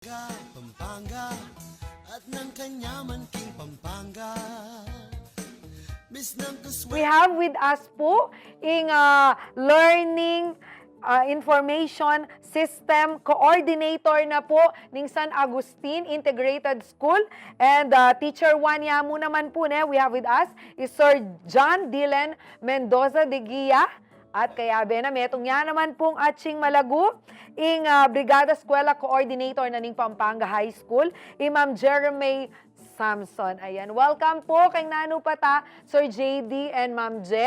Pampanga at ng kanyaman king Pampanga. We have with us po in learning information system coordinator na po ng San Agustin Integrated School and teacher 1 niya mo naman po we have with us is Sir John Dilen Mendoza de Guia. At kaya metong nga naman pong Atsing Malagu, ing Brigada Eskwela Coordinator na ning Pampanga High School, Ma'am Jeremae Samson. Ayan, welcome po kay Nanu pata, Sir JD and Ma'am Je.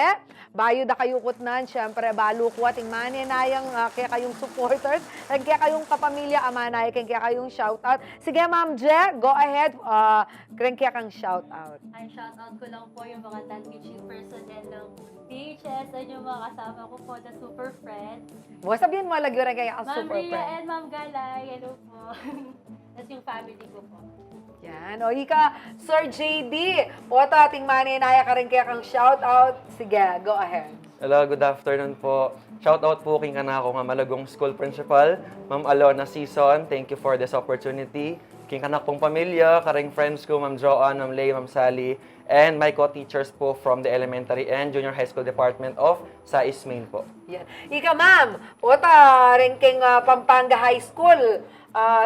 Bayo da kayo kutnan, syempre balo ko ating maninayang kaya kayong supporters, kaya kayong kapamilya, amanay, kaya kayong shoutout. Sige Ma'am Je, go ahead, kaya kang shoutout. Ay, shoutout ko lang po yung mga non-teaching personnel ng PHS at yung mga kasama ko po na super friends. Sabihin mo lagi rin kaya ang Ma'am super Ria friend. and Ma'am Galay, hello po. Tapos yung family ko po. Yan, o ika, Sir JD, ta ating maninaya ka rin kaya kang shoutout. Sige, go ahead. Hello, good afternoon po. Shoutout po king kanako nga Malagong School Principal, Ma'am Alona Season. Thank you for this opportunity. King kanak pong pamilya, karing friends ko, Ma'am Joanne, Ma'am Lay, Ma'am Sally, and my co-teachers po from the elementary and junior high school department of Sais Main po. Yan. Ika ma'am, ta rin king Pampanga High School.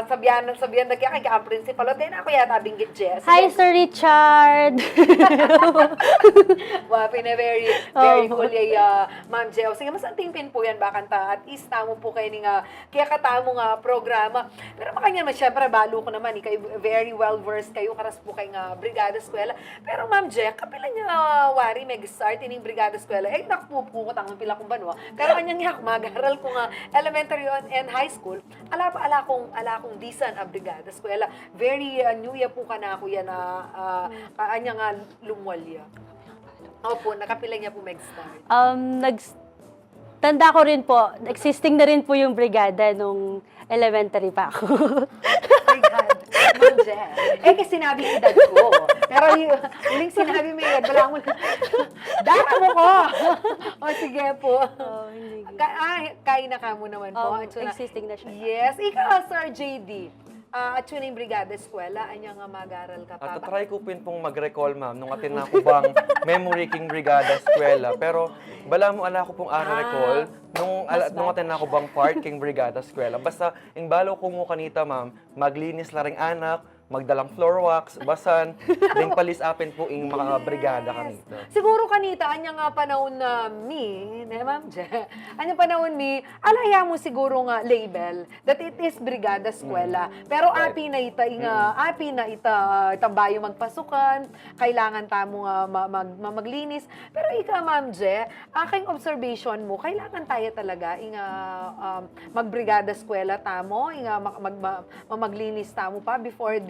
Sabihan na kaya kay ang principal. O din ako yata binggit Jess. Hi, Sir Richard! Wow, very cool yung Ma'am Je. Sige, mas antingpin po yan bakanta. At least tamo po kayo nga, kaya katamo nga programa. Pero makanya naman, syempre, balo ko naman. Kayo very well-versed kayo. Karas po kayo nga Brigada Eskwela. Pero Ma'am Je, kapila niya wari, mag-start ining Brigada Eskwela. Nakapupukot ang pila kong banwa. Pero kanyang nga, mag-aral ko nga elementary and high school. Ala kong disan a Brigada Eskwela. Very new ya po ka na ako yan kanya nga lumwalya. Opo, nakapila niya po mag-start. Tanda ko rin po, existing na rin po yung brigada nung elementary pa ako. My God, Ma'am Je. Kasi sinabi edad ko. Pero huling sinabi may edad, wala mo na. Dara mo ko! O sige po. Hindi. Kaya na ka mo naman po. Existing na siya. Yes. Ikaw, Sir JD. At yun yung Brigada Eskwela, anya nga mag-aral ka pa. At try ko pong mag-recall, ma'am, nung atin na ko bang memory king Brigada Eskwela. Pero bala mo ala ko pong recall nung atin na ko bang part king Brigada Eskwela. Basta, ing balo ko mo kanita, ma'am, maglinis la ring anak, magdalang floor wax, basan, ding palisapin po ing mga brigada kanito. Siguro kanita, anya nga panahon na Ma'am Je, anya panahon alaya mo siguro nga label that it is Brigada Eskwela. Pero api na itambayo magpasukan, kailangan tamo nga maglinis. Pero ika, Ma'am Je, aking observation mo, kailangan tayo talaga magbrigada eskwela tamo, maglinis tamo pa before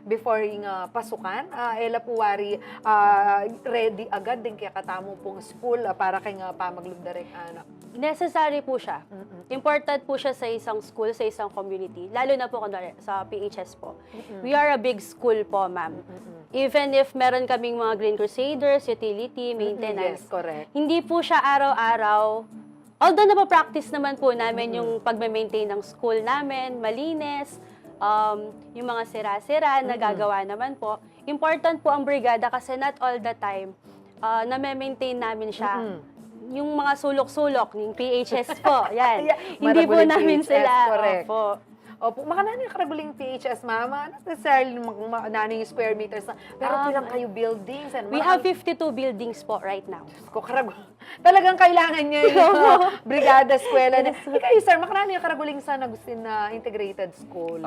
before pasukan. Ela po wari ready agad din kaya katamo pong school para kay nga pamaglugdarek anak. Necessary po siya. Important po siya sa isang school, sa isang community. Lalo na po sa PHS po. We are a big school po, ma'am. Even if meron kaming mga Green Crusaders, utility, maintenance. Yes, correct. Hindi po siya araw-araw. Although napapractice naman po namin yung pagme-maintain ng school namin, malinis, yung mga sira-sira, nagagawa naman po. Important po ang brigada kasi not all the time na-maintain namin siya. Yung mga sulok-sulok ng PHS po, yan. Hindi po namin PHS, sila. correct. Opo. Makanano yung karaguling PHS, mama? Not necessarily yung square meters na. Pero pilang kayo buildings. We have 52 buildings po right now. Talagang kailangan niya yung Brigada Eskwela. Ikaw, sir, makanano yung karaguling San Agustin Integrated School?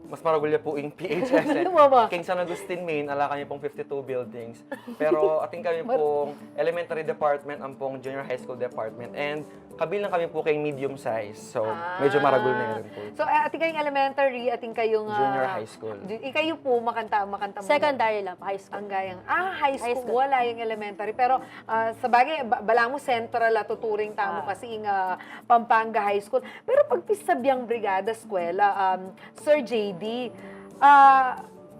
Mas maragulya po yung PHS. King San Agustin Main, ala kanya pong 52 buildings. Pero ating kami pong elementary department, ang pong junior high school department. And kabilang kami po kay medium size. So, medyo maragul na rin po. So, ating kayong elementary, ating kayong junior high school. Ikayo po, makanta mo. Secondary lang, high school. Ang gayang, high school, wala yung elementary. Pero, sa bagay, bala mo central tuturing tamo kasi yung Pampanga High School. Pero pag pisabyang Brigada Eskwela, Sir JD,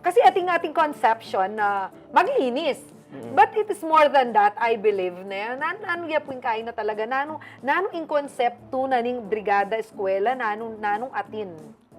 kasi ating conception na maglinis. But it is more than that, I believe na nano yapon kain na talaga nano in konsepto na ning Brigada Eskwela nanong atin.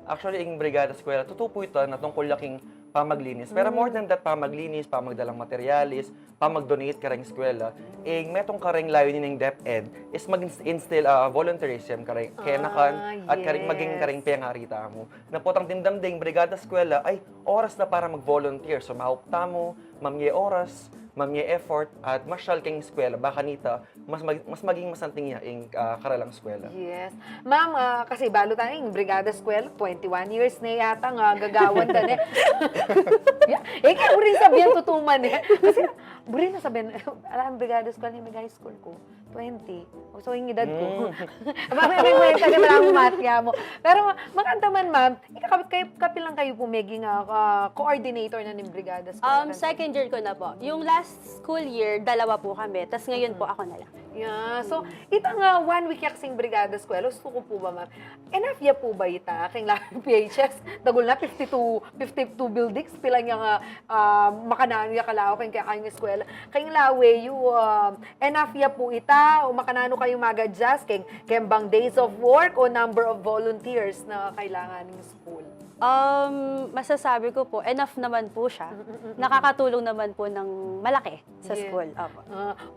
Actually, ang Brigada Eskwela, totoo po ito na tungkol laking pamaglinis. Pero more than that, pamaglinis, pamagdalang materialis, pamag-donate ka rin eskwela, metong karing layunin ng DepEd is mag-instill volunteerism karing kenakan at karing maging karing pengarita mo. Na potang dingdamding Brigada Eskwela ay oras na para mag-volunteer. So mahukta mo, mamye oras, mamye effort, at masyal kang eskwela, baka nita, mas maging masanting niya yung karalang eskwela. Yes. Ma'am, kasi balo tayo yung Brigada Eskwela, 21 years na yata nga gagawan na kaya rin sabihan tutuman Kasi, buri na sabihan, alam, Brigada Eskwela, yung high school ko, 20. So, yung edad ko. Mamaya mo yun, kasi maraming matya mo. Pero, maganda man, ma'am, kapilang kayo po maging coordinator na ng Brigada Eskwela. Second year ko na po. Yung last school year, 2 po kami. Tapos ngayon po ako na lang. Yeah. So, itang 1 week yaksing Brigada Eskwela, gusto ko po ba, ma'am? Enough ya po ba ita? King lang PHS, dagol na 52 buildings, pilang yung makanano ya kalao kayong kayong eskwela. Kayong lawe, enough ya po ita, o makanano kayong mag-adjust, kayong bang days of work o number of volunteers na kailangan ng school? Masasabi ko po, enough naman po siya. Nakakatulong naman po ng malaki sa school. Opo.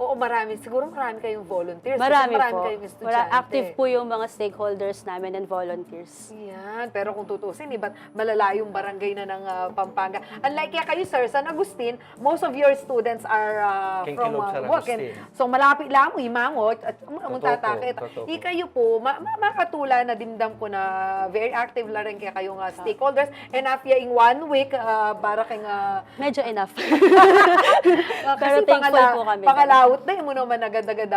Oo, siguro marami kayong volunteers. Marami po. Kayong estudyante. Active po yung mga stakeholders namin and volunteers. Yan, pero kung tutusin, iba't malalayong barangay na ng Pampanga. Unlike kaya kayo, sir, San Agustin, most of your students are from San Agustin. So malapit lang mo, imangot, at tatakit. Totoo po. Kayo po, makatula na dimdam ko na very active la rin kaya kayong stakeholders. And after in 1 week, para kayong... Medyo enough. Kasi Pero thankful po kami. Pangalawot na mo naman agad-agad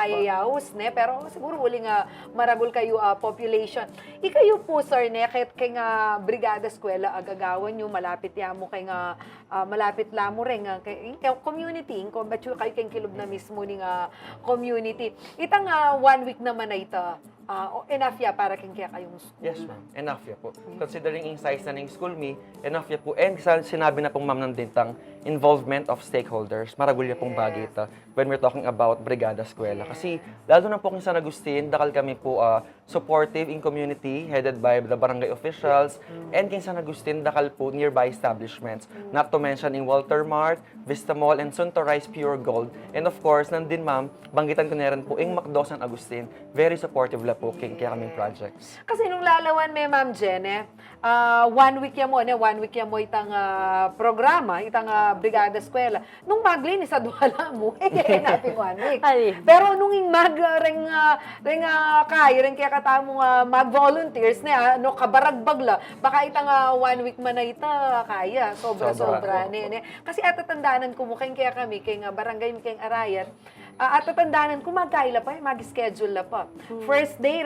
ayayaws, ne? Pero siguro uli nga maragol kayo population. Ikayo po, sir, ne? Kaya nga Brigada Eskwela, agagawan nyo, malapit ya mo kay nga malapit la mo rin kay community, kayo kayong kilub na mismo ni community. Itang 1 week naman na ito, enough ya para kaya kayong school. Yes, ma'am. Enough ya po. Considering yung size na ng school me, enough ya po. And sinabi na pong ma'am ng dintang involvement of stakeholders. Maragul ya pong bagay ito when we're talking about Brigada Eskwela. Kasi lalo na po kung San Agustin, dakal kami po supportive in community headed by the barangay officials. And king San Agustin, dakal po nearby establishments. Not to mention in Walter Mart, Vista Mall, and soon to rise Pure Gold. And of course, nandin ma'am, banggitan ko na rin po, yung Macdo San Agustin, very supportive la po kaya kaming projects. Kasi nung lalawan may Ma'am Jen, 1 week yan mo itang programa, itang Brigada Eskwela. Nung maglinis sa duwala mo, natin 1 week. Pero nung ring kaya katamo mag-volunteers na kabaragbag la, baka itang 1 week man na ita kaya, sobra-sobra. Kasi atatandaanan ko mo, kaya kami, kaya barangay, kaya arayat, at tatandaanan ko magkaila pa, mag-schedule la pa. First day,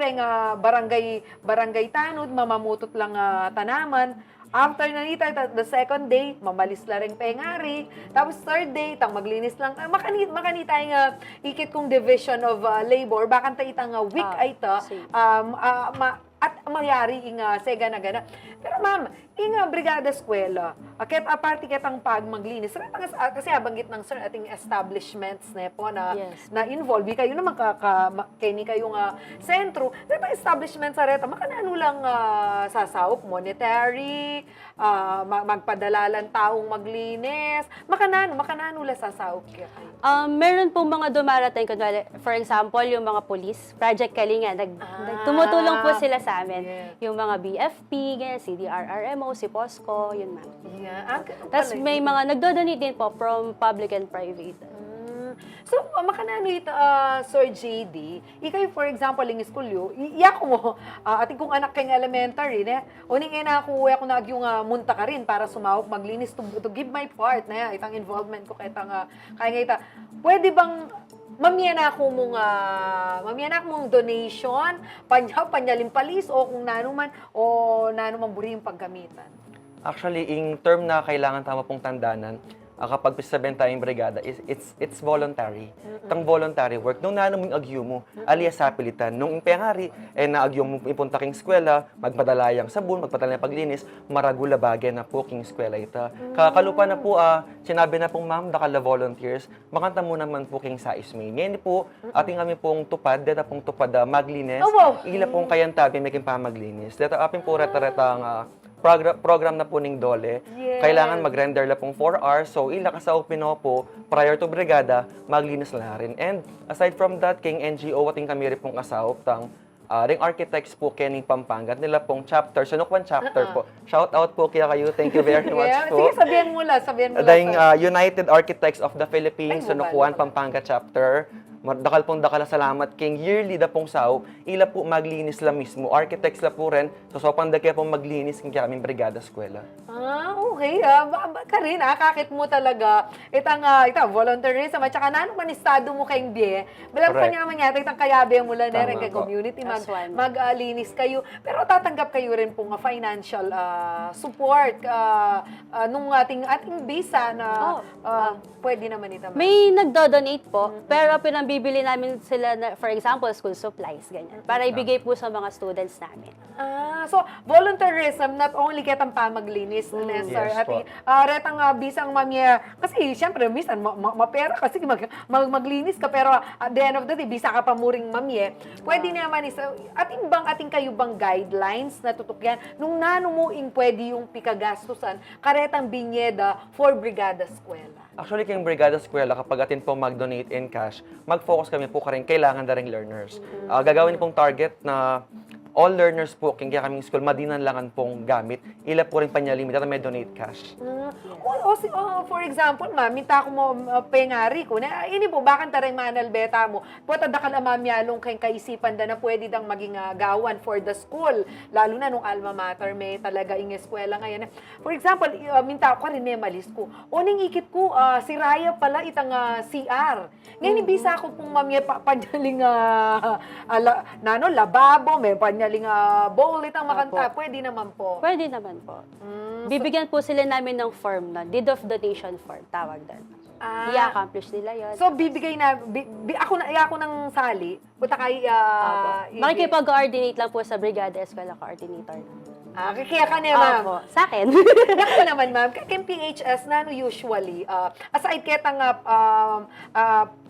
barangay tanod, mamamutot lang tanaman. After na nita, the second day, mamalis la rin pengari. Tapos third day, maglinis lang. Makanita yung ikit kong division of labor. Bakanta itang week ay ito. At mayari sega na gana. Pero ma'am, Brigada Eskwela, aparte kitang pagmaglinis, kasi abanggit ng sir ating establishments po na involve kayo naman kini kayong sentro, sa establishments sa reta, makanano lang sasawop, monetary, magpadala lang taong maglinis, makanano lang sasawop kayo. Meron pong mga dumarating, for example, yung mga police, Project Kalinga, tumutulong po sila sa amin. Yung mga BFP, CDRRMO, si POSCO, yun ma'am. Tapos may mga nagdo-donate din po from public and private. So, makanano ito, Sir JD, ikay for example, yung school yo, iyak mo, ating kung anak kayong elementary, uning ako yung munta ka rin para sumawak maglinis to give my part na itang involvement ko kaya ita. Pwede bang mamiyana ko mong donation, panyalimpalis, o kung nanuman, buri yung paggamitan? Actually, in term na kailangan tama pong tandanan, kapag sabihin tayong brigada, it's voluntary. Itang voluntary work. Nung nanuming agyo mo, alias sa pilitan. Nung impengari, naagyo mo ipunta king eskwela, magpadalayang sabon, magpadalayang paglinis, maragula bagay na po king eskwela ita. Kakalupa na po, sinabi na pong ma'am, dakala volunteers, makanta mo naman po king sa ismay. Ngayon po, ating kami pong tupad, data pong tupad maglinis, ila pong kayan tabi, may pamaglinis. Data apin po reta-retang program na po ning Dole. Yes. Kailangan mag-render la pong 4 hours. So, ila ka sa Pino po, prior to brigada, maglinis na rin. And aside from that, king NGO, ating kami rin pong asaop, tang ring architects po kening Pampanga, nila pong chapter, sunukwan chapter po. Shout out po kaya kayo, thank you very much po. Sige, sabihan mo lang. Dahing United Architects of the Philippines, Ay, sunukwan mobile. Pampanga chapter. Dakal pong dakala salamat king yearly da pong sao, ila po maglinis la mismo. Architects la po rin, so sopan da kaya pong maglinis king kaming brigada eskwela. Okay. Karin, kakit mo talaga. Itang volunteerism at saka nanong manistado mo kayong biye. Balang pa Correct. niya manyata itang kayabe mo lang na rin Tama kay po. community. That's one. Maglinis kayo. Pero tatanggap kayo rin pong financial support nung ating visa na pwede naman ito. May nagdo-donate po, pero pinambibili namin sila, for example, school supplies, ganyan. Para ibigay po sa mga students namin. So, volunteerism, not only kitang pamaglinis, sir. Yes At po. retang bisang mamya, kasi siyempre, minsan, mapera kasi maglinis ka, pero at the end of the day, bisa ka pa muring mamye, pwede naman isa, ating kayo bang guidelines na tutukyan, nung nano mo pwede yung pikagastusan, karetang binyeda for Brigada Eskwela. Actually, kayong brigada eskwela, kapag atin po mag-donate in cash, mag-focus kami po karing kailangan na ring learners. Gagawin pong target na all learners po, kaya kaming school, madinanlangan pong gamit, ila po rin panyalimit at may donate cash. For example, ma'am, minta ko mo pengari ko na ini po bakan taray manalbeta mo. Puta da kan amamyalong kay kaisipan da na pwede dang maging gawan for the school. Lalo na nung alma mater may talaga ing eskwela ngayon. For example, minta ko rin malis ko. Oning ikit ko si Raya pala itang CR. Ngayon ibisa ko pong mamya panyaling lababo, may panyaling bowl itang makanta. Pwede naman po. Pwede naman po. Bibigyan po sila namin ng form na deed of donation form, tawag doon. I-accomplish nila yun. So, bibigay na, ako ng sali, punta kay, Makikipag-coordinate lang po sa Brigada Eskwela Coordinator. kaya ka niya, ma'am. Opo, sa akin. Ako naman, ma'am, kay PHS, nano usually, aside ketang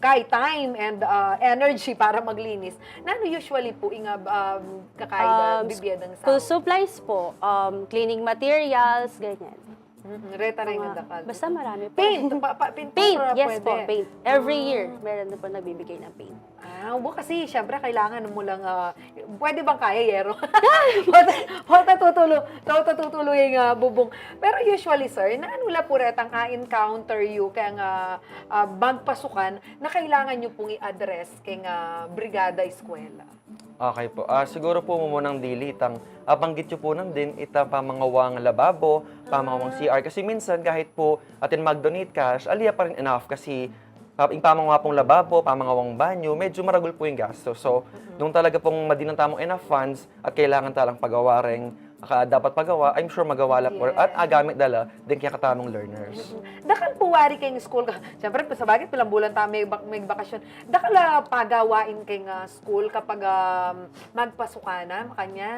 kay time and energy para maglinis, nano usually po, kakay, bibiyadang sa. School supplies po, cleaning materials, ganyan. Reta rin ang dakal. Basta marami po. Paint, Paint, yes pwede. po, paint. Every year, meron na po nagbibigay ng paint. Kasi syempre kailangan mo lang, pwede bang kaya, Yero? Tutulo yung bubong. Pero usually, sir, naanula po retang encounter you kaya nga magpasukan na kailangan nyo pong i-address kay Brigada Eskwela. Okay po. Siguro po mo munang dilitang banggit nyo po nang din ita pamangawang lababo, pamangawang CR. Kasi minsan kahit po atin mag-donate cash, aliya pa rin enough kasi yung pamangawa pong lababo, pamangawang banyo, medyo maragol po yung gasto. So, nung talaga pong madinang tamang enough funds at kailangan talang pagawaring dapat pagawa, I'm sure magawa lang po. At gamit dala, din kaya katamang learners. Dakal po wari kayong school ka. Siyempre, sa bagay, pilang bulan tayo may bakasyon. Dakal pagawain kayong school kapag magpasuka na, makanya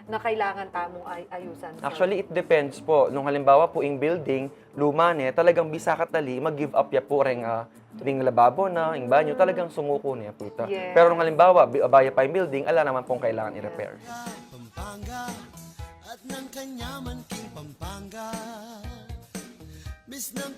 na kailangan tamong ayusan. Actually, it depends po. Nung halimbawa po yung building, luma niya, talagang bisa katali, mag-give up ya po ring lababo na, yung banyo, talagang sumuko niya po ito. Yes. Pero nung halimbawa, abaya pa yung building, ala naman pong kailangan i-repair. Pampanga at ng kanyaman king Pampanga. Miss ng